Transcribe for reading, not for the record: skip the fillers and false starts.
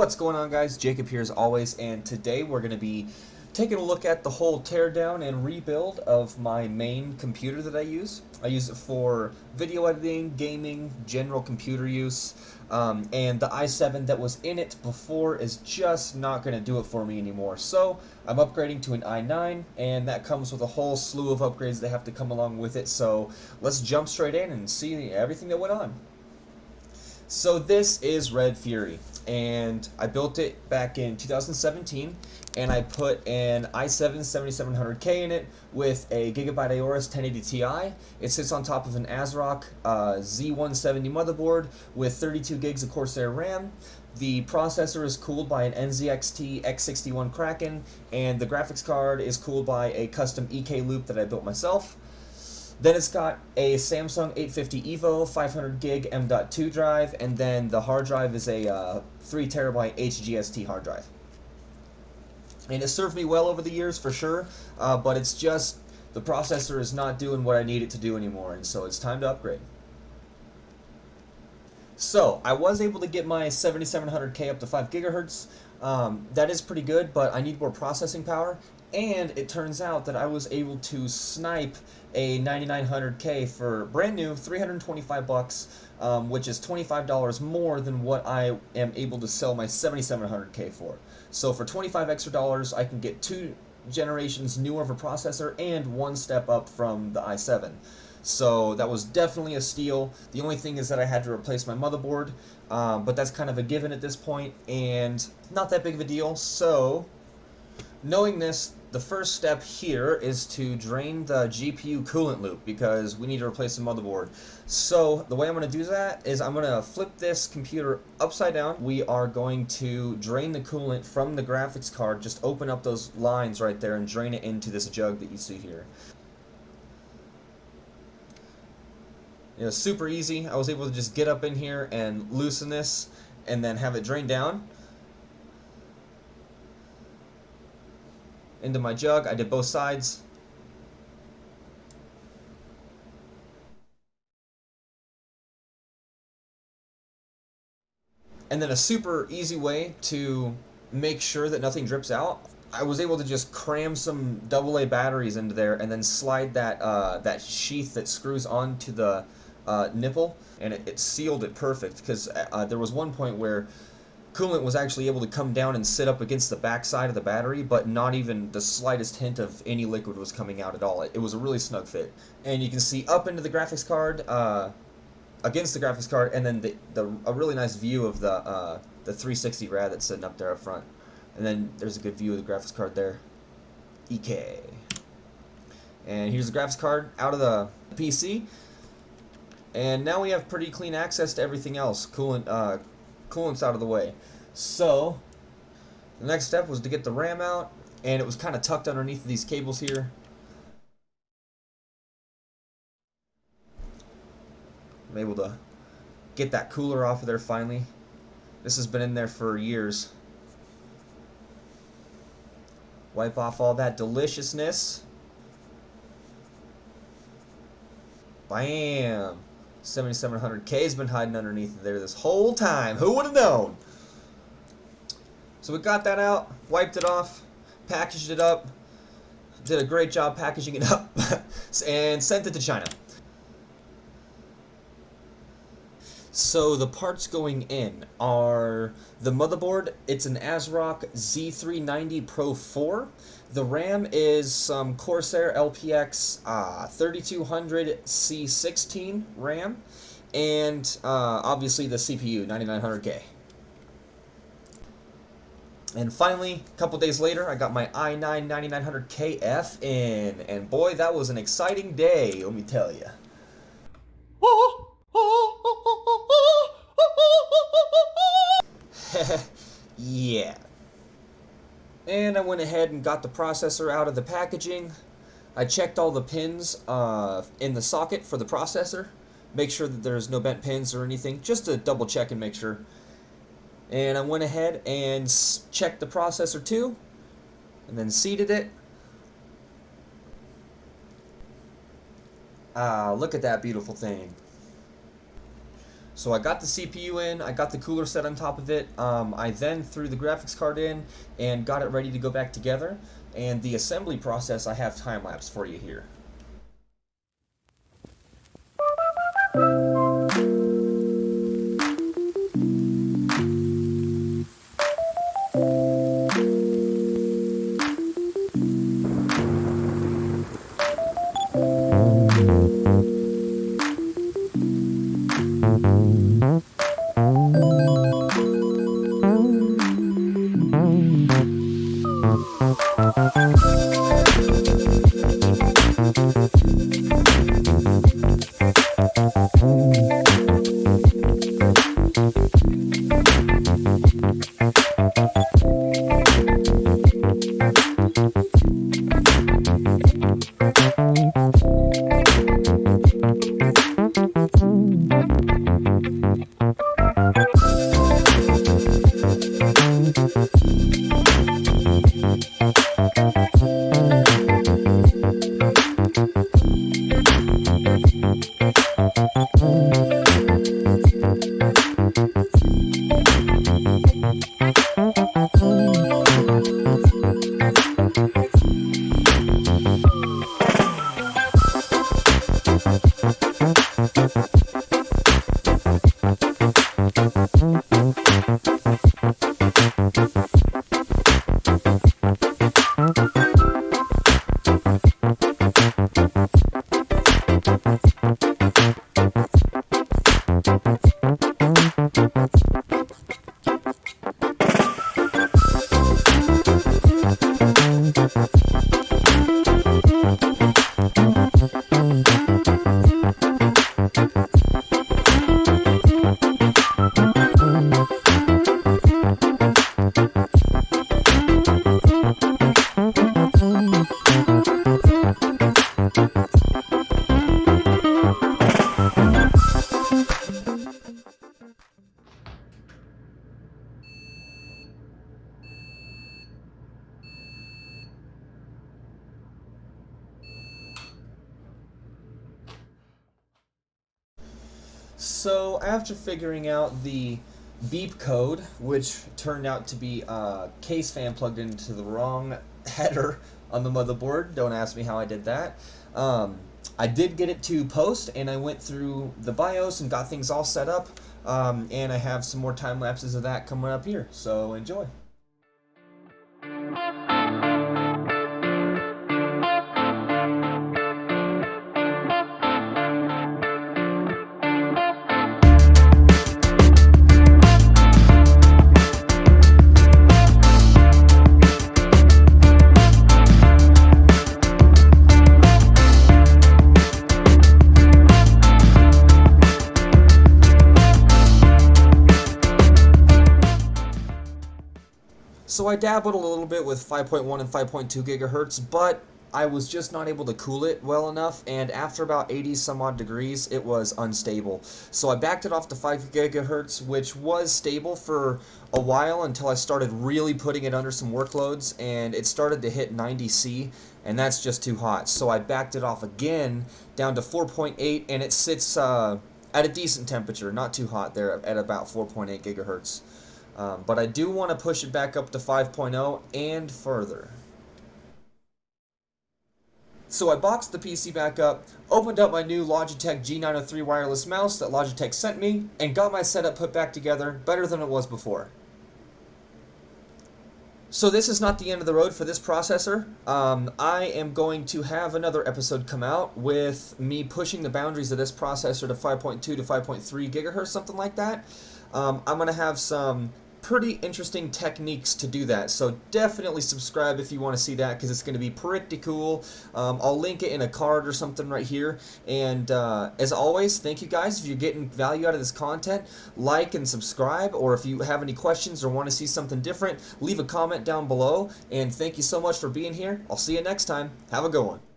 What's going on, guys? Jacob here as always, and today we're going to be taking a look at the whole teardown and rebuild of my main computer that I use. I use it for video editing, gaming, general computer use, and the i7 that was in it before is just not going to do it for me anymore. So I'm upgrading to an i9, and that comes with a whole slew of upgrades that have to come along with it. So let's jump straight in and see everything that went on. So this is RedFury, and I built it back in 2017, and I put an i7 7700K in it with a Gigabyte Aorus 1080 Ti. It sits on top of an ASRock Z170 motherboard with 32 gigs of Corsair RAM. The processor is cooled by an NZXT X61 Kraken, and the graphics card is cooled by a custom EK loop that I built myself. Then it's got a Samsung 850 EVO 500 gig M.2 drive, and then the hard drive is a 3 terabyte HGST hard drive. And it served me well over the years for sure, but it's just the processor is not doing what I need it to do anymore, and so it's time to upgrade. So I was able to get my 7700K up to 5 gigahertz. That is pretty good, but I need more processing power. And it turns out that I was able to snipe a 9900K for brand new 325 bucks, which is $25 more than what I am able to sell my 7700K for. So for 25 extra dollars, I can get 2 generations newer of a processor and 1 step up from the i7. So that was definitely a steal. The only thing is that I had to replace my motherboard, but that's kind of a given at this point, and not that big of a deal. So knowing this, the first step here is to drain the GPU coolant loop because we need to replace the motherboard. So the way I'm going to do that is I'm going to flip this computer upside down. We are going to drain the coolant from the graphics card, just open up those lines right there and drain it into this jug that you see here. You know, super easy. I was able to just get up in here and loosen this and then have it drain down into my jug. I did both sides. And then a super easy way to make sure that nothing drips out, I was able to just cram some AA batteries into there and then slide that that sheath that screws onto the nipple, and it sealed it perfect, because there was one point where coolant was actually able to come down and sit up against the back side of the battery, but not even the slightest hint of any liquid was coming out at all. It was a really snug fit. And you can see up into the graphics card, against the graphics card, and then a really nice view of the 360 rad that's sitting up there up front. And then there's a good view of the graphics card there. EK. And here's the graphics card out of the PC. And now we have pretty clean access to everything else. Coolant's out of the way. So the next step was to get the RAM out, and it was kind of tucked underneath these cables here. I'm able to get that cooler off of there finally. This has been in there for years. Wipe off all that deliciousness. Bam! 7700K has been hiding underneath there this whole time. Who would have known? So we got that out, wiped it off, packaged it up, did a great job packaging it up, and sent it to China. So the parts going in are the motherboard. It's an ASRock Z390 Pro 4. The RAM is some Corsair LPX 3200 C16 RAM, and obviously the CPU 9900K. And finally, a couple days later, I got my i9 9900KF in, and boy, that was an exciting day, let me tell you. Yeah. And I went ahead and got the processor out of the packaging. I checked all the pins in the socket for the processor. Make sure that there's no bent pins or anything, just to double check and make sure. And I went ahead and checked the processor too, and then seated it. Look at that beautiful thing. So I got the CPU in, I got the cooler set on top of it, I then threw the graphics card in and got it ready to go back together, and the assembly process I have time-lapse for you here. So after figuring out the beep code, which turned out to be a case fan plugged into the wrong header on the motherboard, don't ask me how I did that, I did get it to post, and I went through the BIOS and got things all set up, and I have some more time lapses of that coming up here, so enjoy. So I dabbled a little bit with 5.1 and 5.2 gigahertz, but I was just not able to cool it well enough, and after about 80 some odd degrees, it was unstable. So I backed it off to 5 gigahertz, which was stable for a while until I started really putting it under some workloads, and it started to hit 90C, and that's just too hot. So I backed it off again down to 4.8, and it sits at a decent temperature, not too hot there at about 4.8 gigahertz. But I do want to push it back up to 5.0 and further. So I boxed the PC back up, opened up my new Logitech G903 wireless mouse that Logitech sent me, and got my setup put back together better than it was before. So this is not the end of the road for this processor. I am going to have another episode come out with me pushing the boundaries of this processor to 5.2 to 5.3 gigahertz, something like that. I'm going to have some pretty interesting techniques to do that, so definitely subscribe if you want to see that, because it's going to be pretty cool. I'll link it in a card or something right here, and as always, thank you guys. If you're getting value out of this content, like and subscribe, or if you have any questions or want to see something different, leave a comment down below, and thank you so much for being here. I'll see you next time. Have a good one.